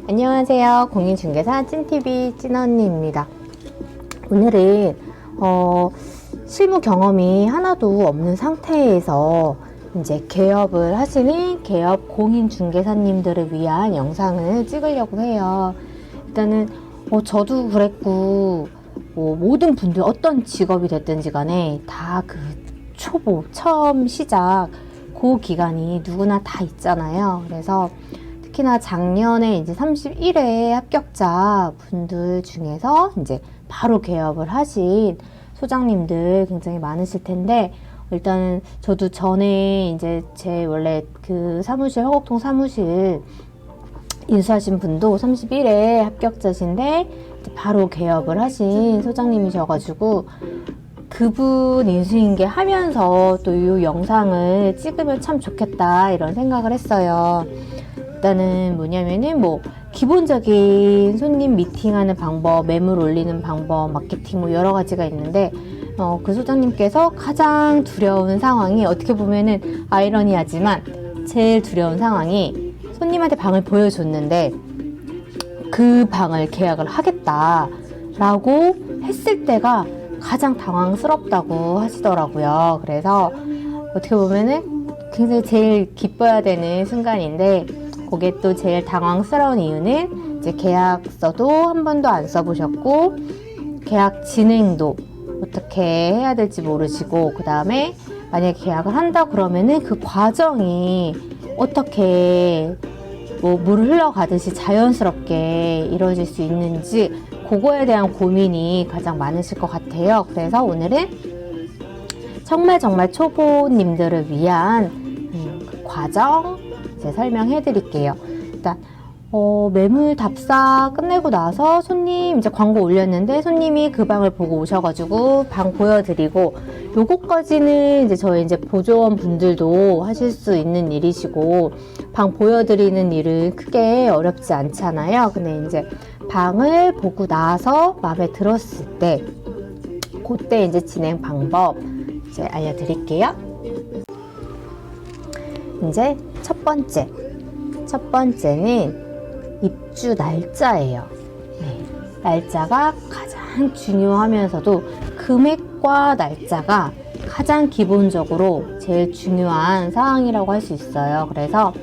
안녕하세요. 공인중개사 찐TV 찐언니입니다. 오늘은 실무 경험이 하나도 없는 상태에서 이제 개업을 하시는 개업 공인중개사님들을 위한 영상을 찍으려고 해요. 일단은 저도 그랬고 모든 분들 어떤 직업이 됐든지 간에 다 그 초보 처음 시작 그 기간이 누구나 다 있잖아요. 그래서 특히나 작년에 이제 31회 합격자 분들 중에서 이제 바로 개업을 하신 소장님들 굉장히 많으실 텐데, 일단은 저도 전에 이제 제 원래 그 사무실, 허곡동 사무실 인수하신 분도 31회 합격자신데 이제 바로 개업을 하신 소장님이셔가지고 그분 인수인계 하면서 또 이 영상을 찍으면 참 좋겠다 이런 생각을 했어요. 일단은 뭐냐면은 기본적인 손님 미팅하는 방법, 매물 올리는 방법, 마케팅 여러 가지가 있는데 그 소장님께서 가장 두려운 상황이, 어떻게 보면은 아이러니하지만 제일 두려운 상황이, 손님한테 방을 보여줬는데 그 방을 계약을 하겠다라고 했을 때가 가장 당황스럽다고 하시더라고요. 그래서 어떻게 보면은 굉장히 제일 기뻐야 되는 순간인데, 그게 또 제일 당황스러운 이유는 이제 계약서도 한 번도 안 써보셨고 계약 진행도 어떻게 해야 될지 모르시고, 그 다음에 만약에 계약을 한다 그러면은 그 과정이 어떻게 물을 흘러가듯이 자연스럽게 이루어질 수 있는지, 그거에 대한 고민이 가장 많으실 것 같아요. 그래서 오늘은 정말 초보님들을 위한 그 과정 이제 설명해 드릴게요. 일단 매물 답사 끝내고 나서 손님 이제 광고 올렸는데 손님이 그 방을 보고 오셔가지고 방 보여드리고, 요거까지는 이제 저희 이제 보조원 분들도 하실 수 있는 일이시고 방 보여드리는 일은 크게 어렵지 않잖아요. 근데 이제 방을 보고 나서 마음에 들었을 때 그때 이제 진행 방법 이제 알려드릴게요. 이제 첫 번째는 입주 날짜예요. 네, 날짜가 가장 중요하면서도 금액과 날짜가 가장 기본적으로 제일 중요한 사항이라고 할 수 있어요. 그래서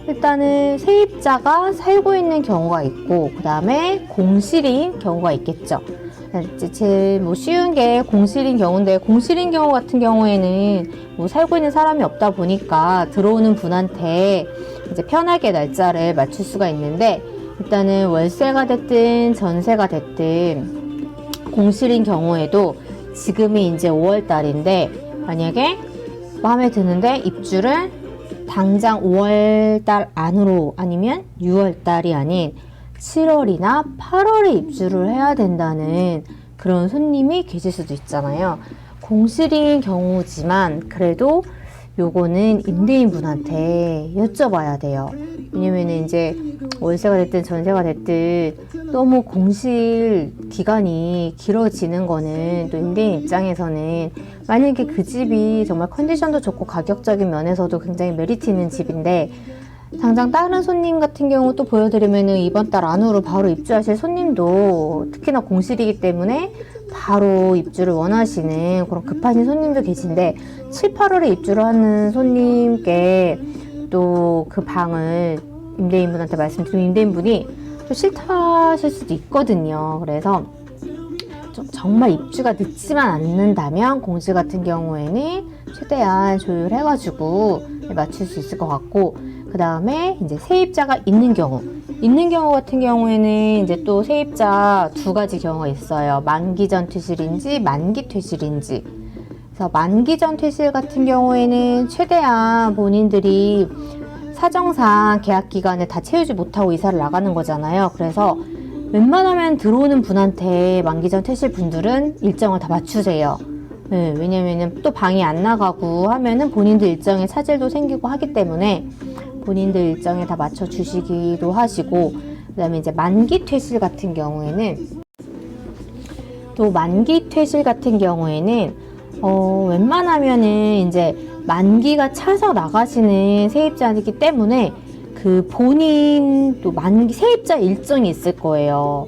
일단은 세입자가 살고 있는 경우가 있고, 그 다음에 공실인 경우가 있겠죠. 이제 제일 쉬운 게 공실인 경우인데, 공실인 경우 같은 경우에는 살고 있는 사람이 없다 보니까 들어오는 분한테 이제 편하게 날짜를 맞출 수가 있는데, 일단은 월세가 됐든 전세가 됐든 공실인 경우에도 지금이 이제 5월 달인데 만약에 마음에 드는데 입주를 당장 5월 달 안으로, 아니면 6월 달이 아닌 7월이나 8월에 입주를 해야 된다는 그런 손님이 계실 수도 있잖아요. 공실인 경우지만 그래도 요거는 임대인 분한테 여쭤봐야 돼요. 왜냐면 이제 월세가 됐든 전세가 됐든 너무 공실 기간이 길어지는 거는 또 임대인 입장에서는, 만약에 그 집이 정말 컨디션도 좋고 가격적인 면에서도 굉장히 메리트 있는 집인데 당장 다른 손님 같은 경우 또 보여드리면은 이번 달 안으로 바로 입주하실 손님도 특히나 공실이기 때문에 바로 입주를 원하시는 그런 급하신 손님도 계신데, 7, 8월에 입주를 하는 손님께 또 그 방을 임대인분한테 말씀드리면 임대인분이 또 싫다 하실 수도 있거든요. 그래서 정말 입주가 늦지만 않는다면 공실 같은 경우에는 최대한 조율해가지고 맞출 수 있을 것 같고, 그 다음에 이제 세입자가 있는 경우 같은 경우에는 이제 또 세입자 두 가지 경우가 있어요. 만기 전 퇴실인지 만기 퇴실인지. 그래서 만기 전 퇴실 같은 경우에는 최대한 본인들이 사정상 계약 기간에 다 채우지 못하고 이사를 나가는 거잖아요. 그래서 웬만하면 들어오는 분한테 만기 전 퇴실 분들은 일정을 다 맞추세요. 네, 왜냐면은 또 방이 안 나가고 하면은 본인들 일정에 차질도 생기고 하기 때문에 본인들 일정에 다 맞춰 주시기도 하시고, 그 다음에 이제 만기 퇴실 같은 경우에는 웬만하면은 이제 만기가 차서 나가시는 세입자이기 때문에 그 본인 또 세입자 일정이 있을 거예요.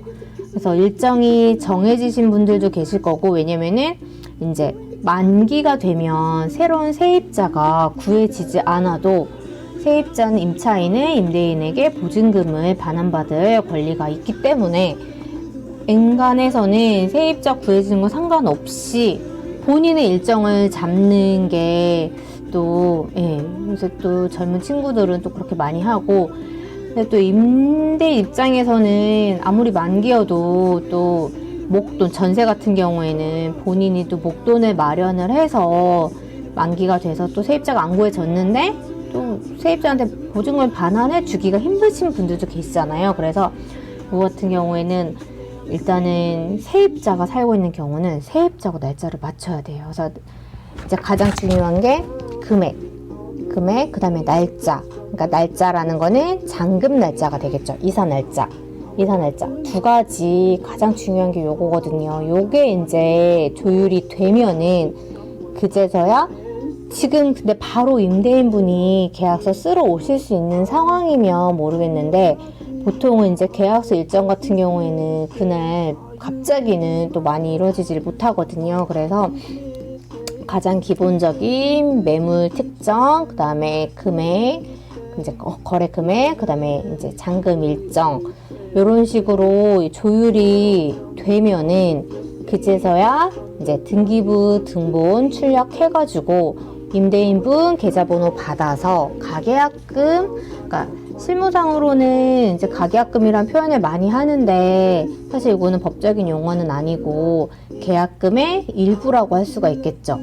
그래서 일정이 정해지신 분들도 계실 거고, 왜냐면은 이제 만기가 되면 새로운 세입자가 구해지지 않아도 세입자는 임차인은 임대인에게 보증금을 반환받을 권리가 있기 때문에 엔간에서는 세입자 구해지는 거 상관없이 본인의 일정을 잡는 게 또, 요새 또 젊은 친구들은 또 그렇게 많이 하고, 근데 또 임대 입장에서는 아무리 만기여도 또 목돈, 전세 같은 경우에는 본인이 또 목돈을 마련을 해서 만기가 돼서 또 세입자가 안 구해졌는데 또 세입자한테 보증금을 반환해 주기가 힘드신 분들도 계시잖아요. 그래서 이 같은 경우에는 일단은 세입자가 살고 있는 경우는 세입자하고 날짜를 맞춰야 돼요. 그래서 이제 가장 중요한 게 금액, 그 다음에 날짜. 그러니까 날짜라는 거는 잔금 날짜가 되겠죠. 이사 날짜 두 가지 가장 중요한 게 요거거든요. 요게 이제 조율이 되면은 그제서야 지금 근데 바로 임대인분이 계약서 쓰러 오실 수 있는 상황이면 모르겠는데, 보통은 이제 계약서 일정 같은 경우에는 그날 갑자기는 또 많이 이루어지질 못하거든요. 그래서 가장 기본적인 매물 특정, 그 다음에 금액, 이제 거래 금액, 그 다음에 이제 잔금 일정, 이런 식으로 조율이 되면은 그제서야 이제 등기부 등본 출력해가지고 임대인분 계좌번호 받아서 가계약금, 그러니까 실무상으로는 이제 가계약금이란 표현을 많이 하는데 사실 이거는 법적인 용어는 아니고 계약금의 일부라고 할 수가 있겠죠.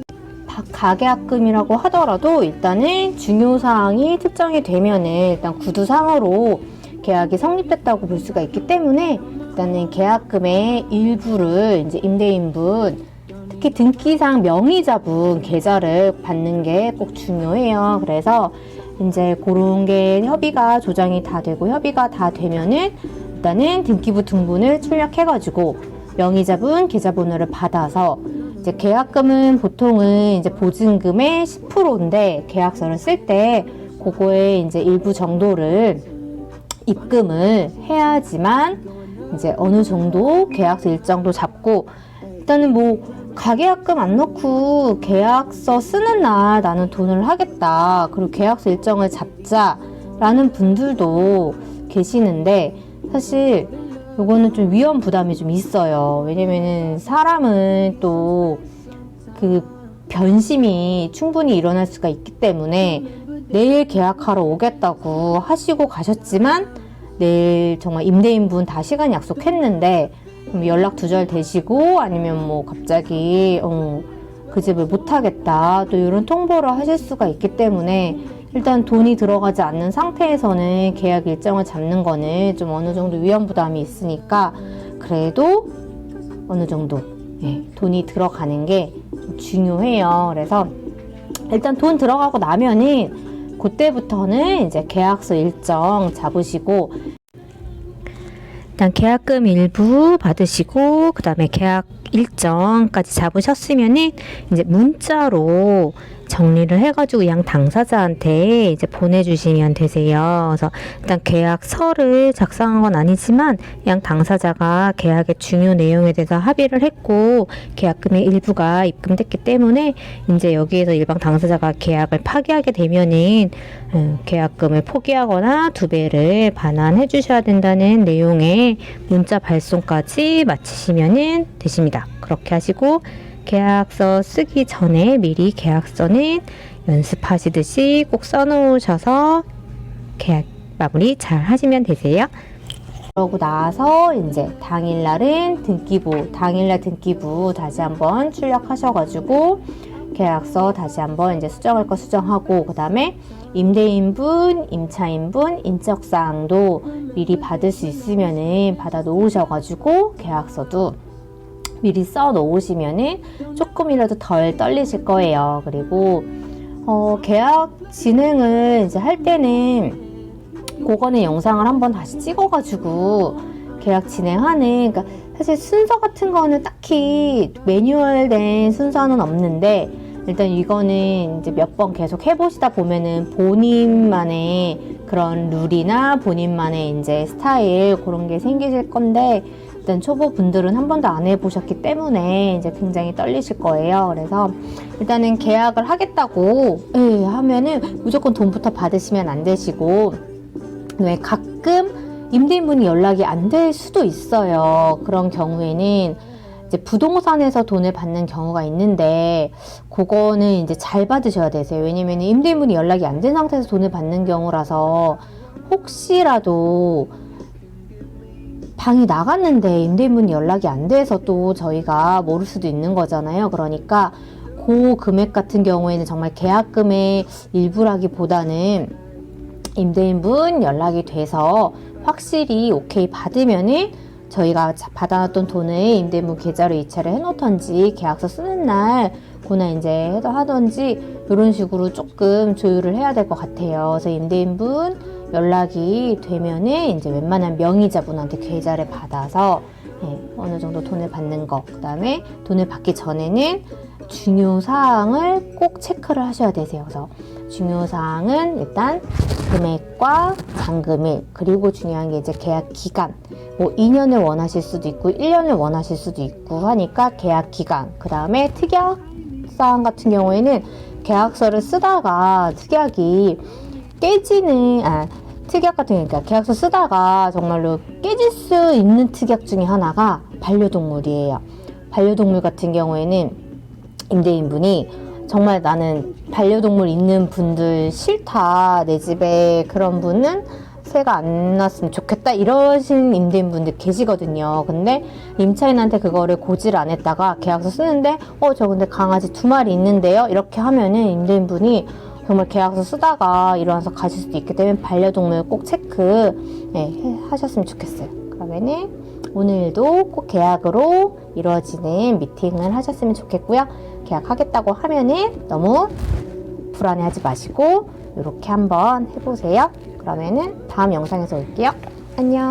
가계약금이라고 하더라도 일단은 중요사항이 특정이 되면은 일단 구두상으로 계약이 성립됐다고 볼 수가 있기 때문에 일단은 계약금의 일부를 이제 임대인분, 특히 등기상 명의자분 계좌를 받는 게 꼭 중요해요. 그래서 이제 그런 게 협의가 조정이 다 되고 협의가 다 되면은 일단은 등기부 등본을 출력해가지고 명의자분 계좌번호를 받아서 이제 계약금은 보통은 이제 보증금의 10%인데 계약서를 쓸 때 그거에 이제 일부 정도를 입금을 해야지만 이제 어느 정도 계약서 일정도 잡고, 일단은 뭐 가계약금 안 넣고 계약서 쓰는 날 나는 돈을 하겠다, 그리고 계약서 일정을 잡자라는 분들도 계시는데, 사실 요거는 좀 위험 부담이 좀 있어요. 왜냐면은 사람은 또 그 변심이 충분히 일어날 수가 있기 때문에 내일 계약하러 오겠다고 하시고 가셨지만 내일 정말 임대인분 다 시간 약속했는데 연락 두절 되시고 아니면 뭐 갑자기 그 집을 못 하겠다, 또 이런 통보를 하실 수가 있기 때문에 일단 돈이 들어가지 않는 상태에서는 계약 일정을 잡는 거는 좀 어느 정도 위험 부담이 있으니까 그래도 어느 정도 돈이 들어가는 게 좀 중요해요. 그래서 일단 돈 들어가고 나면은 그때부터는 이제 계약서 일정 잡으시고, 일단 계약금 일부 받으시고 그 다음에 계약 일정까지 잡으셨으면은 이제 문자로 정리를 해가지고 양 당사자한테 이제 보내주시면 되세요. 그래서 일단 계약서를 작성한 건 아니지만 양 당사자가 계약의 중요 내용에 대해서 합의를 했고 계약금의 일부가 입금됐기 때문에 이제 여기에서 일방 당사자가 계약을 파기하게 되면은 계약금을 포기하거나 2배를 반환해 주셔야 된다는 내용의 문자 발송까지 마치시면 되십니다. 그렇게 하시고 계약서 쓰기 전에 미리 계약서는 연습하시듯이 꼭 써놓으셔서 계약 마무리 잘 하시면 되세요. 그러고 나서 이제 당일날 등기부 다시 한번 출력하셔가지고 계약서 다시 한번 이제 수정할 거 수정하고, 그 다음에 임대인분, 임차인분 인적사항도 미리 받을 수 있으면은 받아 놓으셔가지고 계약서도 미리 써 놓으시면은 조금이라도 덜 떨리실 거예요. 그리고 계약 진행을 이제 할 때는 그거는 영상을 한번 다시 찍어가지고 계약 진행하는, 그러니까 사실 순서 같은 거는 딱히 매뉴얼된 순서는 없는데 일단 이거는 이제 몇 번 계속 해보시다 보면은 본인만의 그런 룰이나 본인만의 이제 스타일 그런 게 생기실 건데 일단 초보분들은 한 번도 안 해보셨기 때문에 이제 굉장히 떨리실 거예요. 그래서 일단은 계약을 하겠다고 하면은 무조건 돈부터 받으시면 안 되시고 왜 가끔 임대인분이 연락이 안 될 수도 있어요. 그런 경우에는 이제 부동산에서 돈을 받는 경우가 있는데 그거는 이제 잘 받으셔야 되세요. 왜냐면 임대인분이 연락이 안 된 상태에서 돈을 받는 경우라서 혹시라도 방이 나갔는데 임대인분이 연락이 안 돼서 또 저희가 모를 수도 있는 거잖아요. 그러니까 그 금액 같은 경우에는 정말 계약금의 일부라기보다는 임대인분 연락이 돼서 확실히 오케이 받으면은 저희가 받아놨던 돈을 임대인분 계좌로 이체를 해놓던지 계약서 쓰는 날 그날 이제 하던지 이런 식으로 조금 조율을 해야 될 것 같아요. 그래서 임대인분 연락이 되면은 이제 웬만한 명의자분한테 계좌를 받아서 어느 정도 돈을 받는 거, 그 다음에 돈을 받기 전에는 중요 사항을 꼭 체크를 하셔야 되세요. 그래서 중요 사항은 일단 금액과 잔금일, 그리고 중요한 게 이제 계약 기간, 뭐 2년을 원하실 수도 있고 1년을 원하실 수도 있고 하니까 계약 기간, 그 다음에 특약 사항 같은 경우에는 계약서를 쓰다가 특약이 깨지는 특약 같은 게 그러니까 계약서 쓰다가 정말로 깨질 수 있는 특약 중에 하나가 반려동물이에요. 반려동물 같은 경우에는 임대인분이 정말 나는 반려동물 있는 분들 싫다, 내 집에 그런 분은 새가 안 났으면 좋겠다 이러신 임대인분들 계시거든요. 근데 임차인한테 그거를 고지를 안 했다가 계약서 쓰는데 저 근데 강아지 2마리 있는데요 이렇게 하면은 임대인분이 정말 계약서 쓰다가 일어나서 가실 수도 있기 때문에 반려동물 꼭 체크 하셨으면 좋겠어요. 그러면은 오늘도 꼭 계약으로 이루어지는 미팅을 하셨으면 좋겠고요. 계약하겠다고 하면은 너무 불안해하지 마시고 이렇게 한번 해보세요. 그러면은 다음 영상에서 올게요. 안녕.